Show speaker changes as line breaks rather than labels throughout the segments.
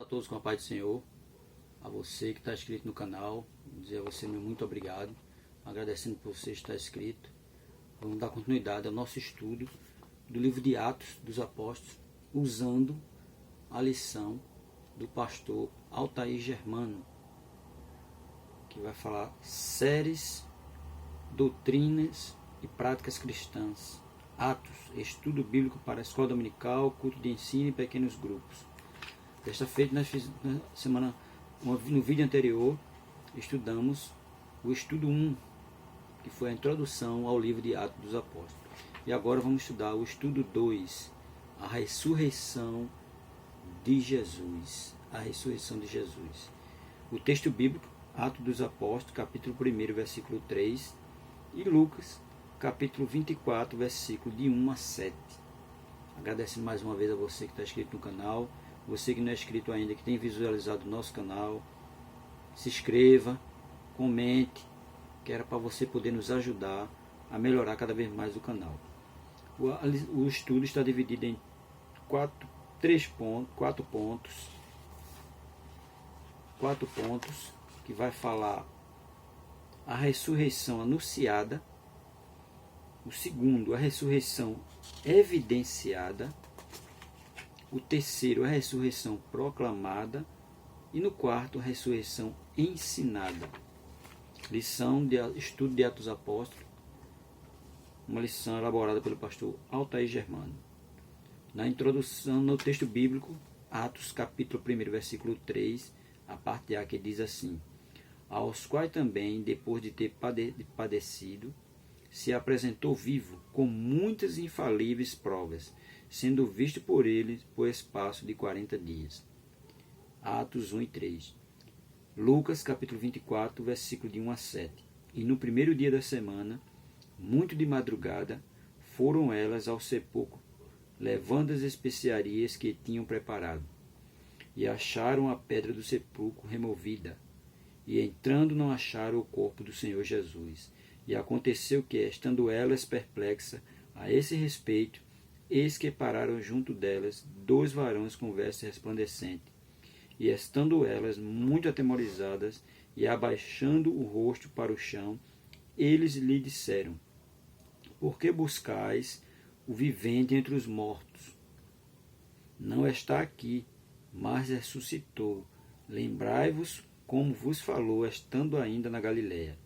A todos com a paz do Senhor, a você que está inscrito no canal, dizer a você meu muito obrigado, agradecendo por você estar inscrito. Vamos dar continuidade ao nosso estudo do livro de Atos dos Apóstolos, usando a lição do pastor Altair Germano, que vai falar séries, doutrinas e práticas cristãs. Atos, estudo bíblico para a escola dominical, culto de ensino e pequenos grupos. Desta feita, nós fizemos no vídeo anterior, estudamos o estudo 1, que foi a introdução ao livro de Atos dos Apóstolos. E agora vamos estudar o estudo 2, a ressurreição de Jesus. A ressurreição de Jesus. O texto bíblico, Atos dos Apóstolos, capítulo 1, versículo 3, e Lucas, capítulo 24, versículo de 1 a 7. Agradecendo mais uma vez a você que está inscrito no canal, você que não é inscrito ainda, que tem visualizado o nosso canal, se inscreva, comente, que era para você poder nos ajudar a melhorar cada vez mais o canal. O estudo está dividido em quatro pontos, que vai falar a ressurreição anunciada, o segundo, a ressurreição evidenciada, o terceiro, a ressurreição proclamada, e no quarto, a ressurreição ensinada. Lição de estudo de Atos dos Apóstolos, uma lição elaborada pelo pastor Altair Germano. Na introdução, no texto bíblico, Atos capítulo 1, versículo 3, a parte A, que diz assim: aos quais também, depois de ter padecido, se apresentou vivo, com muitas infalíveis provas, sendo visto por eles por espaço de 40 dias. Atos 1 e 3. Lucas capítulo 24, versículo de 1 a 7. E no primeiro dia da semana, muito de madrugada, foram elas ao sepulcro, levando as especiarias que tinham preparado. E acharam a pedra do sepulcro removida. E entrando não acharam o corpo do Senhor Jesus. E aconteceu que, estando elas perplexas a esse respeito, eis que pararam junto delas 2 varões com vestes resplandecentes. E estando elas muito atemorizadas e abaixando o rosto para o chão, eles lhe disseram: por que buscais o vivente entre os mortos? Não está aqui, mas ressuscitou. Lembrai-vos como vos falou, estando ainda na Galiléia,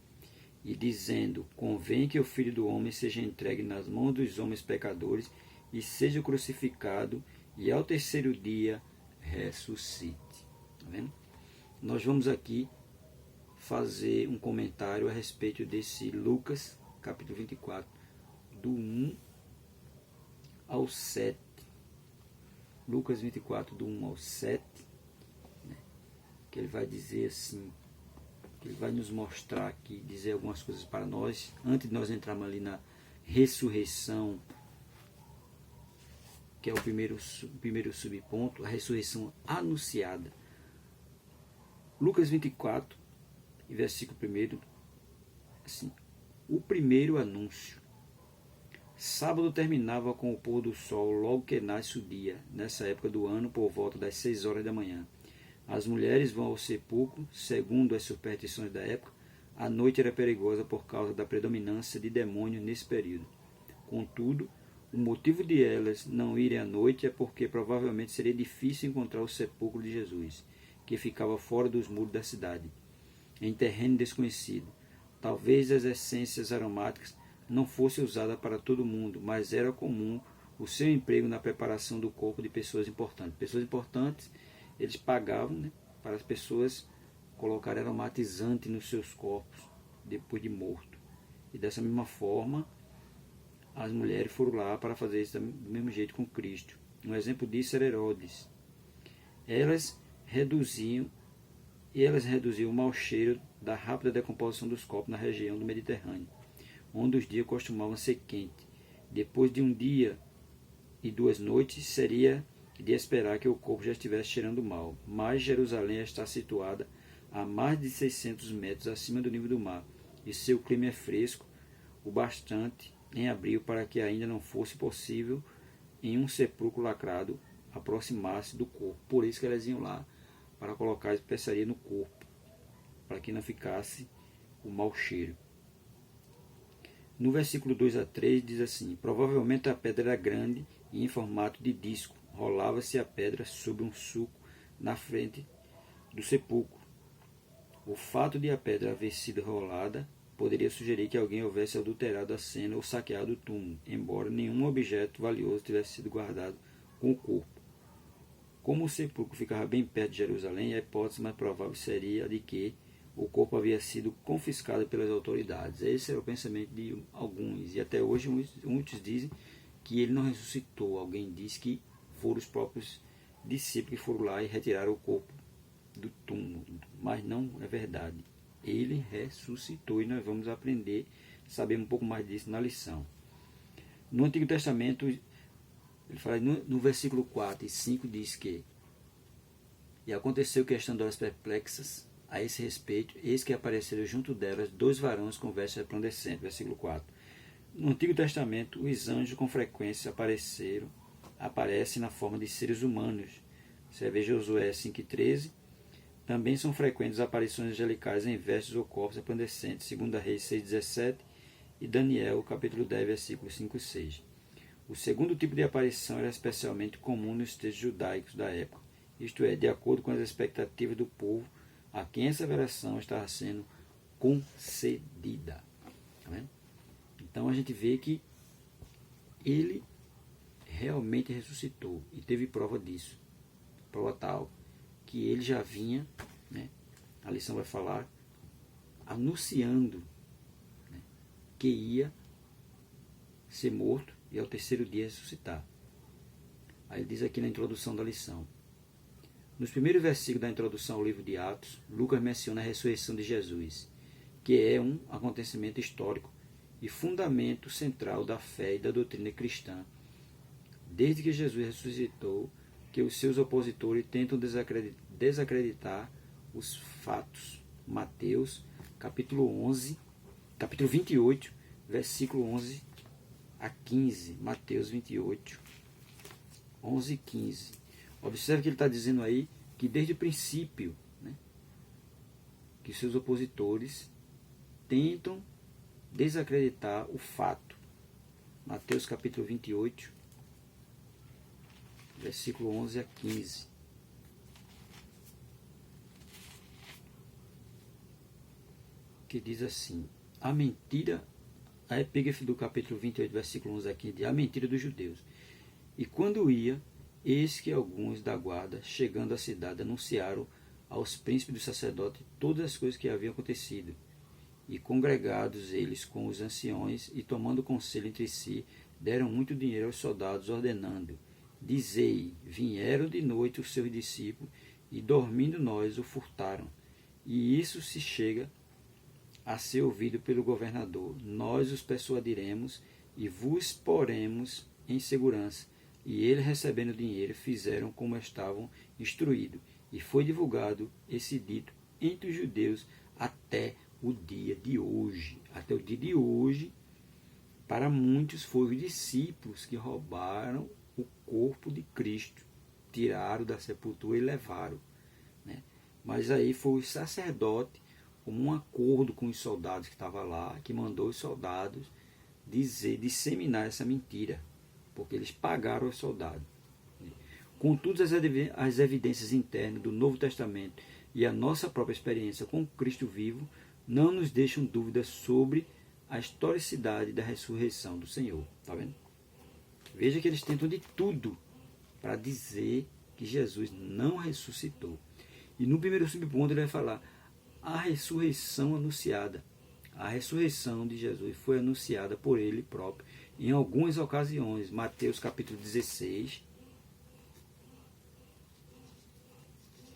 e dizendo: convém que o Filho do Homem seja entregue nas mãos dos homens pecadores, e seja crucificado, e ao terceiro dia ressuscite. Tá vendo? Nós vamos aqui fazer um comentário a respeito desse Lucas, capítulo 24, do 1 ao 7. Lucas 24, do 1 ao 7, né? Que ele vai dizer assim, que ele vai nos mostrar aqui, dizer algumas coisas para nós, antes de nós entrarmos ali na ressurreição, que é o primeiro subponto, a ressurreição anunciada. Lucas 24, versículo 1, assim: o primeiro anúncio. Sábado terminava com o pôr do sol, logo que nasce o dia, nessa época do ano, por volta das 6 horas da manhã. As mulheres vão ao sepulcro, segundo as superstições da época. A noite era perigosa por causa da predominância de demônios nesse período. Contudo, o motivo de elas não irem à noite é porque provavelmente seria difícil encontrar o sepulcro de Jesus, que ficava fora dos muros da cidade, em terreno desconhecido. Talvez as essências aromáticas não fossem usadas para todo mundo, mas era comum o seu emprego na preparação do corpo de pessoas importantes. Pessoas importantes, eles pagavam, né, para as pessoas colocarem aromatizante nos seus corpos depois de morto. E dessa mesma forma, as mulheres foram lá para fazer isso do mesmo jeito com Cristo. Um exemplo disso era Herodes. Elas reduziam o mau cheiro da rápida decomposição dos corpos na região do Mediterrâneo, onde os dias costumavam ser quentes. Depois de um dia e 2 noites, seria de esperar que o corpo já estivesse cheirando mal. Mas Jerusalém está situada a mais de 600 metros acima do nível do mar, e seu clima é fresco o bastante em abril para que ainda não fosse possível em um sepulcro lacrado aproximar-se do corpo. Por isso que elas iam lá para colocar a especiaria no corpo, para que não ficasse o mau cheiro. No versículo 2 a 3 diz assim: provavelmente a pedra era grande e em formato de disco. Rolava-se a pedra sobre um sulco na frente do sepulcro. O fato de a pedra haver sido rolada poderia sugerir que alguém houvesse adulterado a cena ou saqueado o túmulo, embora nenhum objeto valioso tivesse sido guardado com o corpo. Como o sepulcro ficava bem perto de Jerusalém, a hipótese mais provável seria a de que o corpo havia sido confiscado pelas autoridades. Esse era o pensamento de alguns, e até hoje muitos dizem que ele não ressuscitou. Alguém diz que foram os próprios discípulos que foram lá e retiraram o corpo do túmulo, mas não é verdade. Ele ressuscitou e nós vamos aprender, saber um pouco mais disso na lição. No Antigo Testamento, ele fala no versículo 4 e 5 diz que: e aconteceu que, estando elas perplexas a esse respeito, eis que apareceram junto delas 2 varões com vestes resplandecentes. Versículo 4. No Antigo Testamento, os anjos com frequência aparecem na forma de seres humanos. Você vê Josué 5,13. Também são frequentes aparições angelicais em vestes ou corpos resplandecentes, 2 Reis 6,17 e Daniel capítulo 10, versículos 5 e 6. O segundo tipo de aparição era especialmente comum nos textos judaicos da época, isto é, de acordo com as expectativas do povo a quem essa revelação estava sendo concedida. Tá vendo? Então a gente vê que ele realmente ressuscitou e teve prova disso. Prova tal que ele já vinha, né, a lição vai falar, anunciando, né, que ia ser morto e ao terceiro dia ressuscitar. Aí ele diz aqui na introdução da lição: nos primeiros versículos da introdução ao livro de Atos, Lucas menciona a ressurreição de Jesus, que é um acontecimento histórico e fundamento central da fé e da doutrina cristã. Desde que Jesus ressuscitou, que os seus opositores tentam desacreditar os fatos. Mateus, capítulo 28, versículo 11 a 15. Mateus 28, 11 e 15. Observe que ele está dizendo aí que desde o princípio, né, que seus opositores tentam desacreditar o fato. Mateus capítulo 28, versículo 11 a 15. Que diz assim: a mentira, a epígrafe do capítulo 28, versículo 11 a 15, a mentira dos judeus. E quando ia, eis que alguns da guarda, chegando à cidade, anunciaram aos príncipes dos sacerdotes todas as coisas que haviam acontecido. E congregados eles com os anciões, e tomando conselho entre si, deram muito dinheiro aos soldados, ordenando: dizei, vieram de noite os seus discípulos, e dormindo nós o furtaram. E isso se chega a ser ouvido pelo governador. Nós os persuadiremos e vos poremos em segurança. E eles, recebendo dinheiro, fizeram como estavam instruídos. E foi divulgado esse dito entre os judeus até o dia de hoje. Até o dia de hoje, para muitos, foram os discípulos que roubaram o corpo de Cristo, tiraram da sepultura e levaram, né? Mas aí foi o sacerdote, como um acordo com os soldados que estavam lá, que mandou os soldados disseminar essa mentira, porque eles pagaram os soldados. Contudo, as evidências internas do Novo Testamento e a nossa própria experiência com Cristo vivo não nos deixam dúvidas sobre a historicidade da ressurreição do Senhor. Tá vendo? Veja que eles tentam de tudo para dizer que Jesus não ressuscitou. E no primeiro subponto ele vai falar a ressurreição anunciada. A ressurreição de Jesus foi anunciada por ele próprio em algumas ocasiões. Mateus capítulo 16.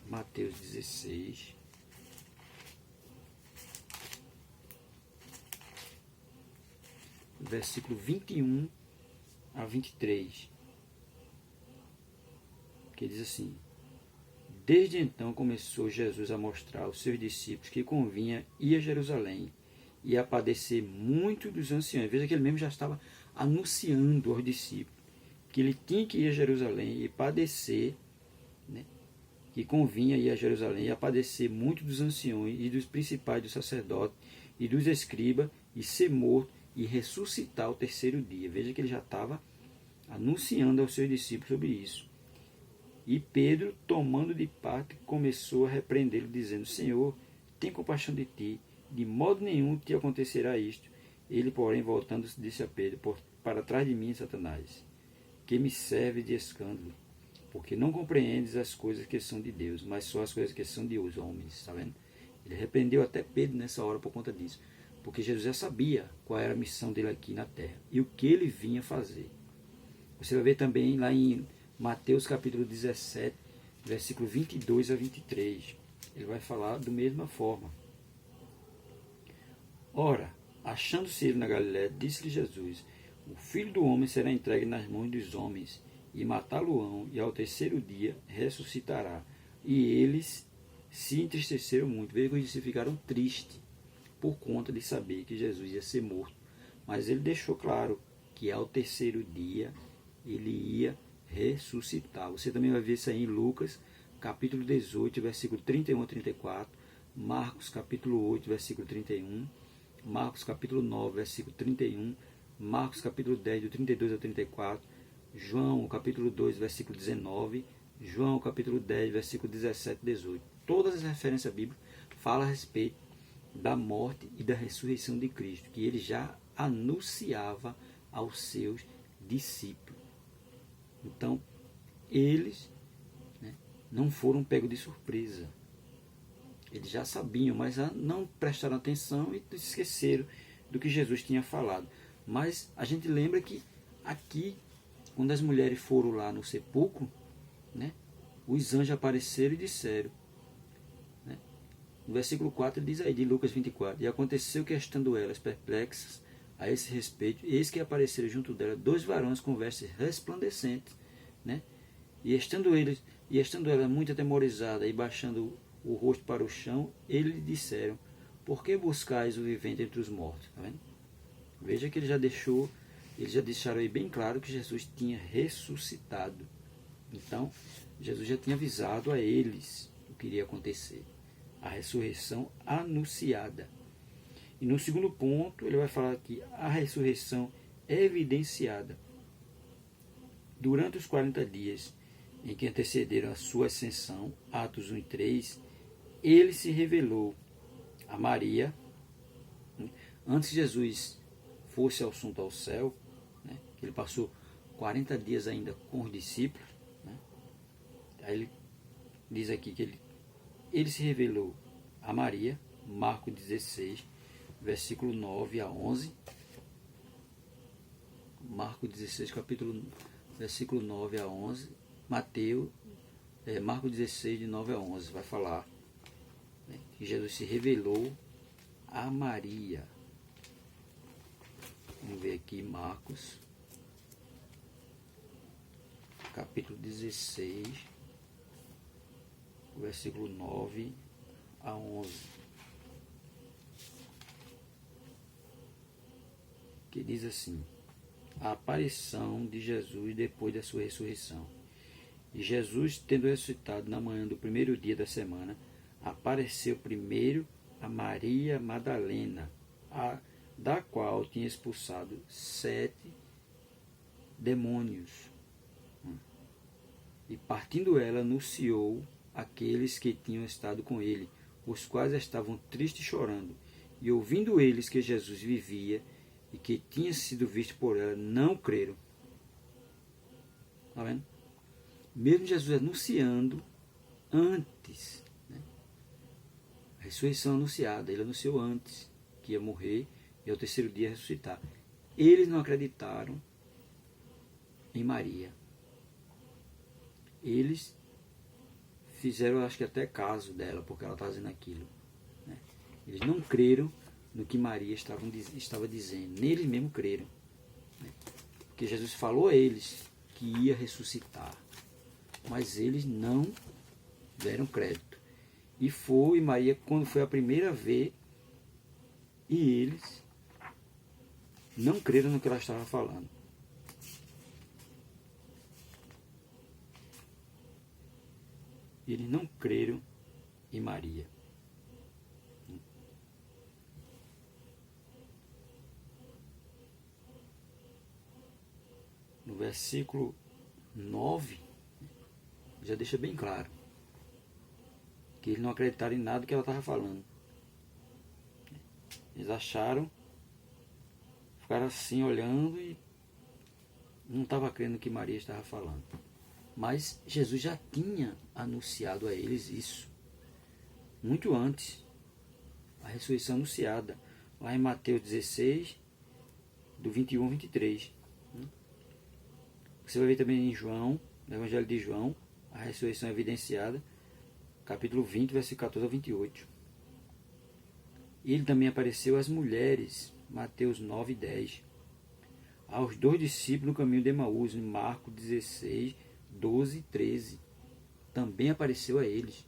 Mateus 16. Versículo 21 a 23. Que diz assim: desde então começou Jesus a mostrar aos seus discípulos que convinha ir a Jerusalém e a padecer muito dos anciãos. Veja que ele mesmo já estava anunciando aos discípulos que ele tinha que ir a Jerusalém e padecer, né, que convinha ir a Jerusalém a padecer muito dos anciões e dos principais dos sacerdotes e dos escribas, e ser morto e ressuscitar ao terceiro dia. Veja que ele já estava anunciando aos seus discípulos sobre isso. E Pedro, tomando de parte, começou a repreendê-lo, dizendo: Senhor, tem compaixão de ti, de modo nenhum te acontecerá isto. Ele, porém, voltando-se, disse a Pedro: para trás de mim, Satanás, que me serve de escândalo, porque não compreendes as coisas que são de Deus, mas só as coisas que são de os homens. Está vendo? Ele repreendeu até Pedro nessa hora por conta disso, porque Jesus já sabia qual era a missão dele aqui na terra e o que ele vinha fazer. Você vai ver também lá em Mateus capítulo 17, versículo 22 a 23. Ele vai falar da mesma forma. Ora, achando-se ele na Galiléia, disse-lhe Jesus: o Filho do Homem será entregue nas mãos dos homens, e matá-lo-ão, e ao terceiro dia ressuscitará. E eles se entristeceram muito. Veja que eles ficaram tristes por conta de saber que Jesus ia ser morto. Mas ele deixou claro que ao terceiro dia ele ia ressuscitar. Você também vai ver isso aí em Lucas, capítulo 18, versículo 31 a 34, Marcos, capítulo 8, versículo 31, Marcos, capítulo 9, versículo 31, Marcos, capítulo 10, do 32 a 34, João, capítulo 2, versículo 19, João, capítulo 10, versículo 17 e 18. Todas as referências bíblicas falam a respeito da morte e da ressurreição de Cristo, que ele já anunciava aos seus discípulos. Então, eles não foram pegos de surpresa. Eles já sabiam, mas não prestaram atenção e esqueceram do que Jesus tinha falado. Mas a gente lembra que aqui, quando as mulheres foram lá no sepulcro, os anjos apareceram e disseram, no versículo 4 ele diz aí, de Lucas 24, e aconteceu que, estando elas perplexas a esse respeito, eis que apareceram junto dela 2 varões com vestes resplandecentes, e estando ela muito atemorizada e baixando o rosto para o chão, eles lhe disseram: por que buscais o vivente entre os mortos? Tá vendo? Veja que eles já deixaram aí bem claro que Jesus tinha ressuscitado. Então, Jesus já tinha avisado a eles o que iria acontecer. A ressurreição anunciada. E no segundo ponto, ele vai falar aqui a ressurreição evidenciada. Durante os 40 dias em que antecederam a sua ascensão, Atos 1 e 3, ele se revelou a Maria, antes que Jesus fosse ao assunto ao céu, que ele passou 40 dias ainda com os discípulos. Aí ele diz aqui que ele se revelou a Maria, Marcos 16, versículo 9 a 11. Marcos 16, versículo 9 a 11. Marcos 16, de 9 a 11, vai falar que Jesus se revelou a Maria. Vamos ver aqui Marcos, capítulo 16, versículo 9 a 11. Que diz assim: a aparição de Jesus depois da sua ressurreição. E Jesus, tendo ressuscitado na manhã do primeiro dia da semana, apareceu primeiro a Maria Madalena, da qual tinha expulsado 7 demônios. E partindo ela, anunciou aqueles que tinham estado com ele, os quais estavam tristes e chorando. E ouvindo eles que Jesus vivia e que tinha sido visto por ela, não creram. Está vendo? Mesmo Jesus anunciando antes, a ressurreição anunciada, ele anunciou antes que ia morrer e ao terceiro dia ressuscitar. Eles não acreditaram em Maria. Eles fizeram, acho que até caso dela, porque ela estava dizendo aquilo. Eles não creram no que Maria estava dizendo, nem eles mesmos creram. Porque Jesus falou a eles que ia ressuscitar, mas eles não deram crédito. E Maria, quando foi a primeira vez, e eles não creram no que ela estava falando. e eles não creram em Maria. No versículo 9, já deixa bem claro que eles não acreditaram em nada que ela estava falando. Eles acharam, ficaram assim olhando e não estava crendo que Maria estava falando. Mas Jesus já tinha anunciado a eles isso, muito antes. A ressurreição anunciada, lá em Mateus 16, do 21 ao 23. Você vai ver também em João, no Evangelho de João, a ressurreição evidenciada, capítulo 20, versículo 14 ao 28. Ele também apareceu às mulheres, Mateus 9, 10. Aos 2 discípulos no caminho de Emaús, em Marcos 16, 12 e 13. Também apareceu a eles.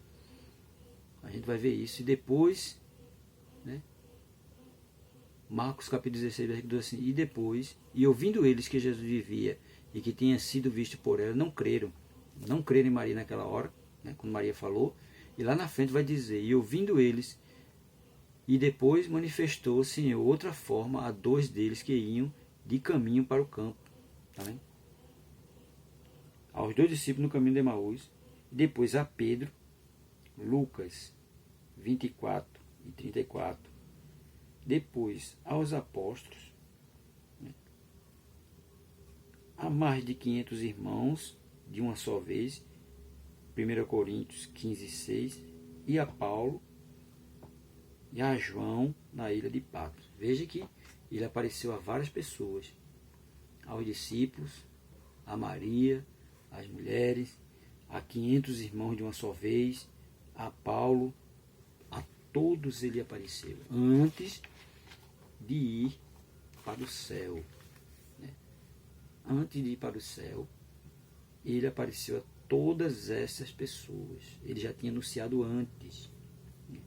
A gente vai ver isso. E depois, né? Marcos capítulo 16, versículo 12, assim, e depois, e ouvindo eles que Jesus vivia e que tinha sido visto por ela, não creram. Não creram em Maria naquela hora, né, quando Maria falou. E lá na frente vai dizer, e ouvindo eles, e depois manifestou-se em outra forma a 2 deles que iam de caminho para o campo. Tá vendo? Aos 2 discípulos no caminho de Emaús, e depois a Pedro, Lucas 24 e 34. Depois aos apóstolos, né, a mais de 500 irmãos de uma só vez, 1 Coríntios 15, 6, e a Paulo e a João na ilha de Patmos. Veja que ele apareceu a várias pessoas, aos discípulos, a Maria, às mulheres, a 500 irmãos de uma só vez, a Paulo, a todos ele apareceu, antes de ir para o céu. Né? Antes de ir para o céu, ele apareceu a todas essas pessoas. Ele já tinha anunciado antes, né,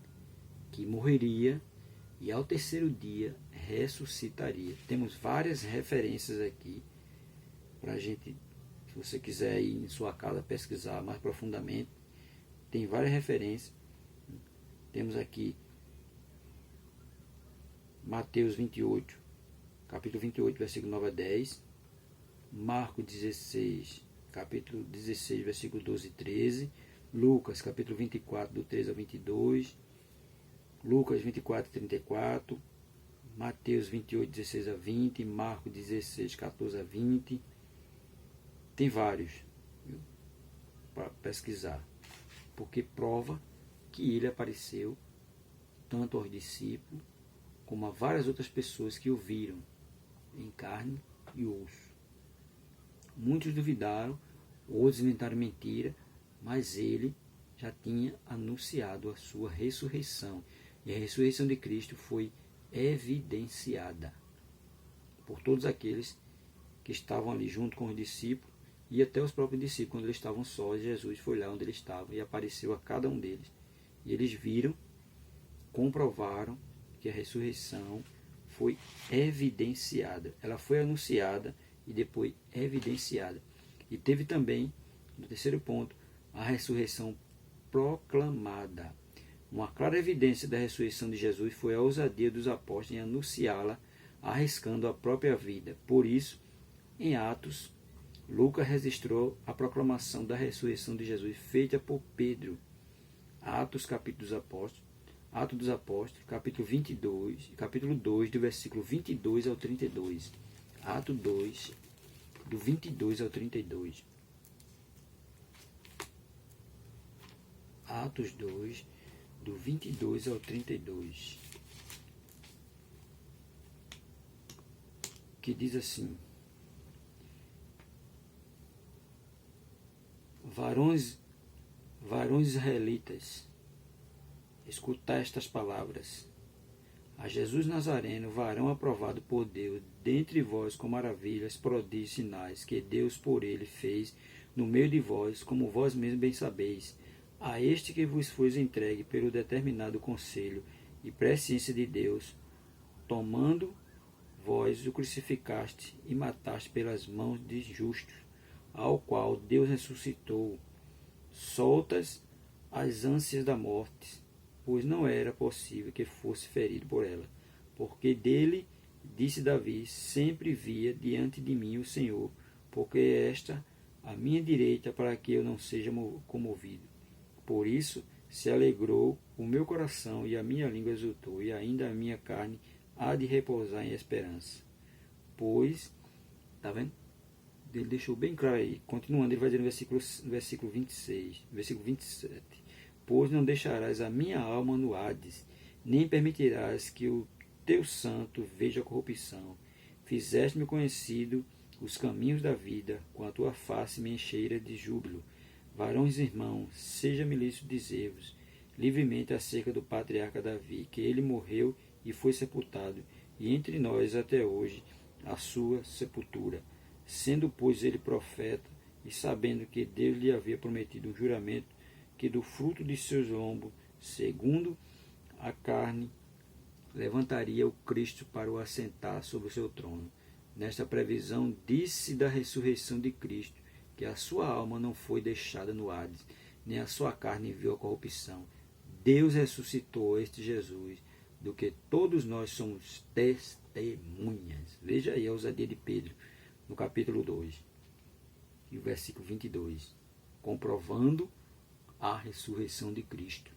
que morreria e ao terceiro dia ressuscitaria. Temos várias referências aqui para a gente, se você quiser ir em sua casa pesquisar mais profundamente, tem várias referências. Temos aqui Mateus 28, capítulo 28, versículo 9 a 10, Marcos 16, capítulo 16, versículo 12 e 13, Lucas, capítulo 24, do 13 ao 22, Lucas 24, 34, Mateus 28, 16 a 20, Marcos 16, 14 a 20. Tem vários, para pesquisar, porque prova que ele apareceu tanto aos discípulos como a várias outras pessoas que o viram em carne e osso. Muitos duvidaram, outros inventaram mentira, mas ele já tinha anunciado a sua ressurreição. E a ressurreição de Cristo foi evidenciada por todos aqueles que estavam ali junto com os discípulos e até os próprios discípulos. Quando eles estavam sós, Jesus foi lá onde eles estavam e apareceu a cada um deles. E eles viram, comprovaram que a ressurreição foi evidenciada. Ela foi anunciada e depois evidenciada. E teve também, no terceiro ponto, a ressurreição proclamada. Uma clara evidência da ressurreição de Jesus foi a ousadia dos apóstolos em anunciá-la, arriscando a própria vida. Por isso, em Atos, Lucas registrou a proclamação da ressurreição de Jesus feita por Pedro. Atos, capítulo dos Apóstolos, Atos dos Apóstolos, capítulo 22, capítulo 2, do versículo 22 ao 32. Atos 2, do 22 ao 32. Atos 2, do 22 ao 32. Que diz assim: Varões israelitas, escutai estas palavras. A Jesus Nazareno, varão aprovado por Deus, dentre vós com maravilhas, prodígios, sinais, que Deus por ele fez no meio de vós, como vós mesmos bem sabeis. A este que vos foi entregue pelo determinado conselho e presciência de Deus, tomando vós o crucificaste e mataste pelas mãos de justos, ao qual Deus ressuscitou, soltas as ânsias da morte, pois não era possível que fosse ferido por ela. Porque dele, disse Davi, sempre via diante de mim o Senhor, porque esta a minha direita, para que eu não seja comovido. Por isso se alegrou o meu coração e a minha língua exultou, e ainda a minha carne há de repousar em esperança. Pois, tá vendo? Ele deixou bem claro aí. Continuando, ele vai dizer no versículo 26, versículo 27. Pois não deixarás a minha alma no Hades, nem permitirás que o teu santo veja a corrupção. Fizeste-me conhecido os caminhos da vida, com a tua face me encheira de júbilo. Varões irmãos, seja-me lícito dizer-vos livremente acerca do patriarca Davi, que ele morreu e foi sepultado, e entre nós até hoje a sua sepultura. Sendo, pois, ele profeta, e sabendo que Deus lhe havia prometido um juramento, que do fruto de seus lombos, segundo a carne, levantaria o Cristo para o assentar sobre o seu trono. Nesta previsão, disse da ressurreição de Cristo, que a sua alma não foi deixada no Hades, nem a sua carne viu a corrupção. Deus ressuscitou este Jesus, do que todos nós somos testemunhas. Veja aí a ousadia de Pedro, no capítulo 2, e o versículo 22, comprovando a ressurreição de Cristo.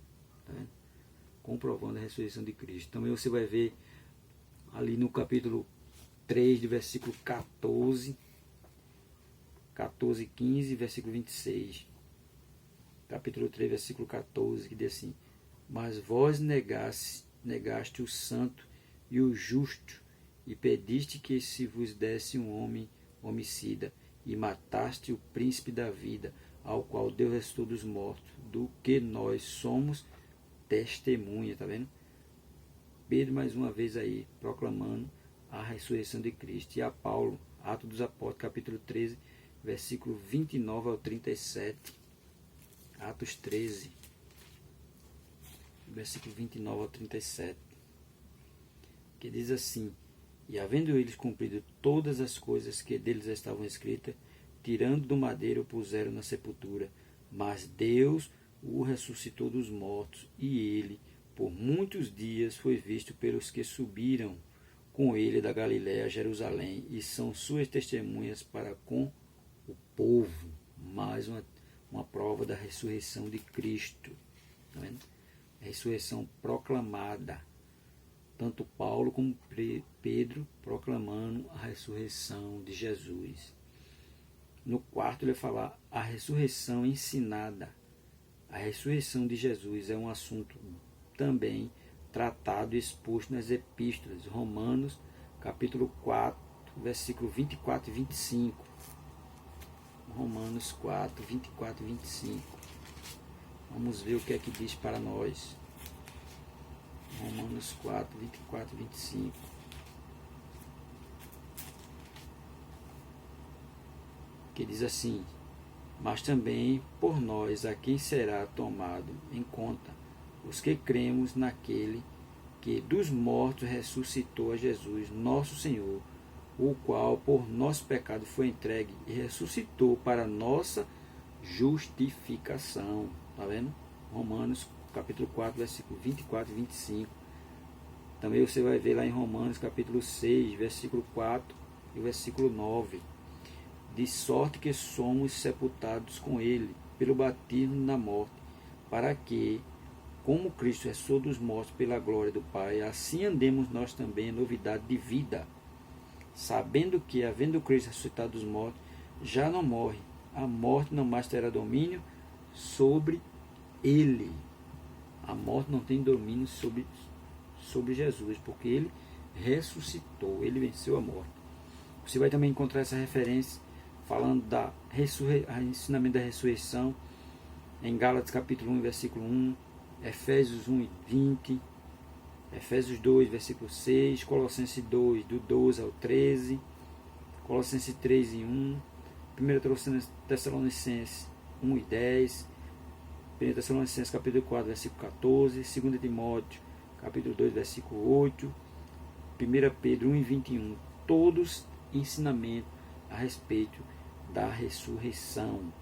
Tá vendo? Comprovando a ressurreição de Cristo. Também você vai ver ali no capítulo 3, do versículo 14 e 15, versículo 26. Capítulo 3, versículo 14, que diz assim: mas vós negaste o santo e o justo, e pediste que se vos desse um homem homicida, e mataste o príncipe da vida, ao qual Deus ressuscitou dos mortos, do que nós somos testemunha. Tá vendo? Pedro mais uma vez aí, proclamando a ressurreição de Cristo. E a Paulo, Atos dos Apóstolos, capítulo 13, versículo 29 ao 37. Atos 13, versículo 29 ao 37. Que diz assim: e havendo eles cumprido todas as coisas que deles estavam escritas, tirando do madeiro, o puseram na sepultura. Mas Deus o ressuscitou dos mortos, e ele, por muitos dias, foi visto pelos que subiram com ele da Galiléia a Jerusalém, e são suas testemunhas para com o povo. Mais uma prova da ressurreição de Cristo. Tá vendo? A ressurreição proclamada. Tanto Paulo como Pedro proclamando a ressurreição de Jesus. No quarto ele vai falar a ressurreição ensinada. A ressurreição de Jesus é um assunto também tratado e exposto nas epístolas. Romanos, capítulo 4, versículo 24 e 25. Romanos 4, 24 e 25. Vamos ver o que é que diz para nós. Romanos 4, 24 e 25. Que diz assim: mas também por nós a quem será tomado em conta os que cremos naquele que dos mortos ressuscitou a Jesus, nosso Senhor, o qual por nosso pecado foi entregue e ressuscitou para nossa justificação. Está vendo? Romanos capítulo 4, versículo 24 e 25. Também você vai ver lá em Romanos capítulo 6, versículo 4 e versículo 9. De sorte que somos sepultados com ele pelo batismo na morte, para que, como Cristo ressuscitou dos mortos pela glória do Pai, assim andemos nós também em novidade de vida, sabendo que, havendo Cristo ressuscitado dos mortos, já não morre, a morte não mais terá domínio sobre ele. A morte não tem domínio sobre Jesus, porque ele ressuscitou, ele venceu a morte. Você vai também encontrar essa referência falando da ensinamento da ressurreição em Gálatas capítulo 1, versículo 1, Efésios 1 e 20, Efésios 2, versículo 6, Colossenses 2, do 12 ao 13, Colossenses 3 e 1, 1 Tessalonicenses 1 e 10, 1 Tessalonicenses capítulo 4, versículo 14, 2 Timóteo capítulo 2, versículo 8, 1 Pedro 1 e 21, todos ensinamentos a respeito da ressurreição.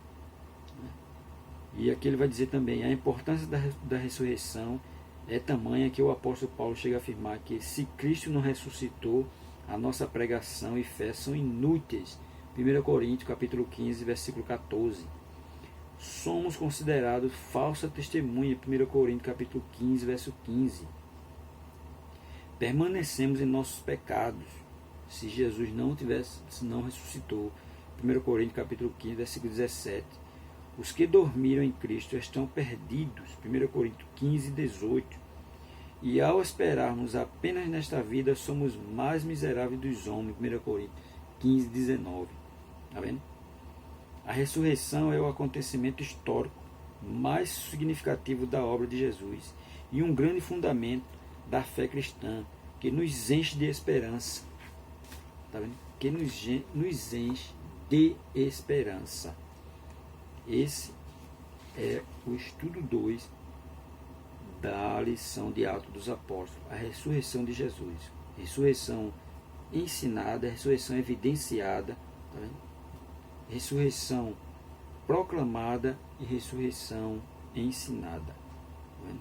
E aqui ele vai dizer também, a importância da ressurreição é tamanha que o apóstolo Paulo chega a afirmar que se Cristo não ressuscitou, a nossa pregação e fé são inúteis. 1 Coríntios capítulo 15, versículo 14. Somos considerados falsa testemunha. 1 Coríntios capítulo 15, verso 15. Permanecemos em nossos pecados se Jesus não ressuscitou. 1 Coríntios capítulo 15, versículo 17. Os que dormiram em Cristo estão perdidos. 1 Coríntios 15, 18. E ao esperarmos apenas nesta vida, somos mais miseráveis dos homens. 1 Coríntios 15, 19. Está vendo? A ressurreição é o acontecimento histórico mais significativo da obra de Jesus e um grande fundamento da fé cristã que nos enche de esperança. Está vendo? Que nos enche de esperança. Esse é o estudo 2 da lição de Atos dos Apóstolos, a ressurreição de Jesus. Ressurreição ensinada, ressurreição evidenciada, tá vendo? Ressurreição proclamada e ressurreição ensinada. Tá vendo?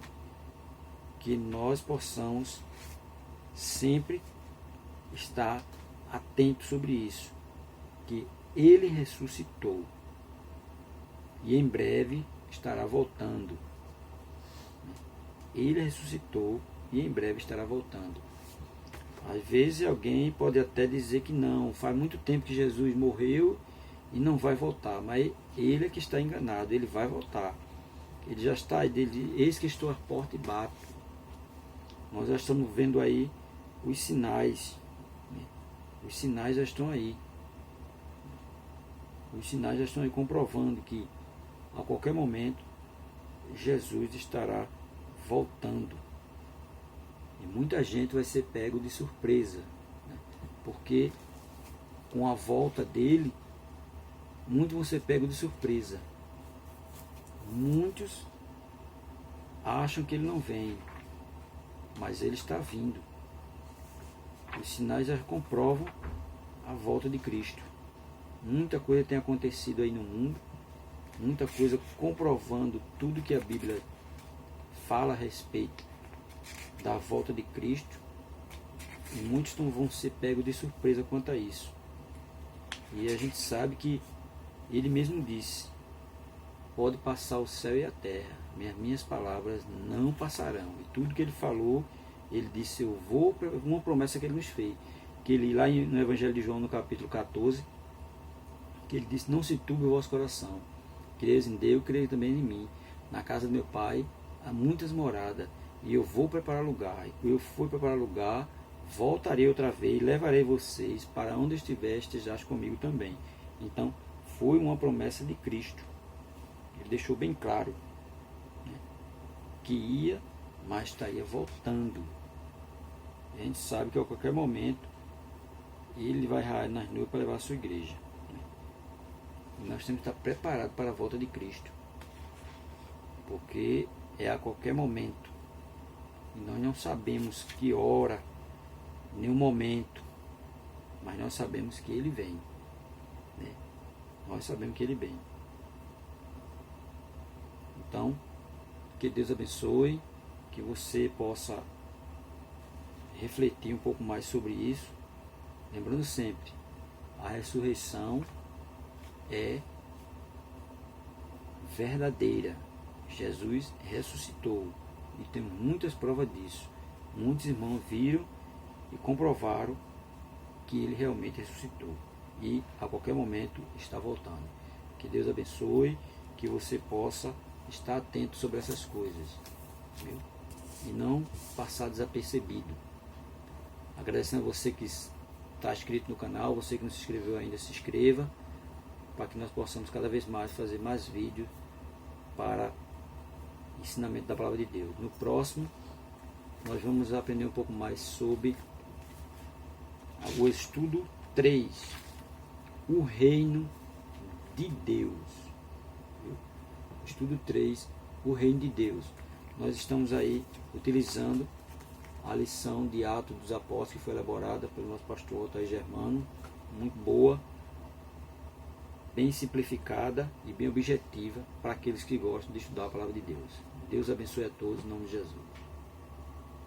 Que nós possamos sempre estar atentos sobre isso, que ele ressuscitou e em breve estará voltando. Ele ressuscitou e em breve estará voltando. Às vezes alguém pode até dizer que não, faz muito tempo que Jesus morreu e não vai voltar, mas ele é que está enganado, ele vai voltar. Ele já está, eis que estou à porta e bato. Nós já estamos vendo aí os sinais. Os sinais já estão aí. Os sinais já estão aí comprovando que a qualquer momento Jesus estará voltando. E muita gente vai ser pego de surpresa, né? Porque com a volta dele, muitos vão ser pegos de surpresa. Muitos acham que ele não vem, mas ele está vindo. Os sinais já comprovam a volta de Cristo. Muita coisa tem acontecido aí no mundo, muita coisa comprovando tudo que a Bíblia fala a respeito da volta de Cristo, e muitos não vão ser pegos de surpresa quanto a isso. E a gente sabe que ele mesmo disse: pode passar o céu e a terra, minhas palavras não passarão. E tudo que ele falou, ele disse: eu vou, uma promessa que ele nos fez, que ele lá no Evangelho de João, no capítulo 14, que ele disse: não se turbe o vosso coração, creis em Deus, creis também em mim. Na casa do meu pai há muitas moradas, e eu vou preparar lugar. E quando eu for preparar lugar, voltarei outra vez, e levarei vocês para onde estiver, estejais comigo também. Então, foi uma promessa de Cristo. Ele deixou bem claro, né, que ia, mas estaria voltando. E a gente sabe que a qualquer momento ele vai raiar nas nuvens para levar a sua igreja. Né? E nós temos que estar preparados para a volta de Cristo, porque é a qualquer momento. E nós não sabemos que hora, nem o momento, mas nós sabemos que ele vem. Né? Nós sabemos que ele vem. Então, que Deus abençoe, que você possa refletir um pouco mais sobre isso. Lembrando sempre, a ressurreição é verdadeira. Jesus ressuscitou e tem muitas provas disso. Muitos irmãos viram e comprovaram que ele realmente ressuscitou e a qualquer momento está voltando. Que Deus abençoe, que você possa estar atento sobre essas coisas, viu? E não passar desapercebido. Agradecendo a você que está inscrito no canal, você que não se inscreveu ainda, se inscreva, para que nós possamos cada vez mais fazer mais vídeos para ensinamento da palavra de Deus. No próximo, nós vamos aprender um pouco mais sobre o estudo 3, o reino de Deus. Estudo 3, o reino de Deus. Nós estamos aí utilizando a lição de Atos dos Apóstolos, que foi elaborada pelo nosso pastor Altair Germano, muito boa. bem simplificada e bem objetiva para aqueles que gostam de estudar a palavra de Deus. Deus abençoe a todos, em nome de Jesus.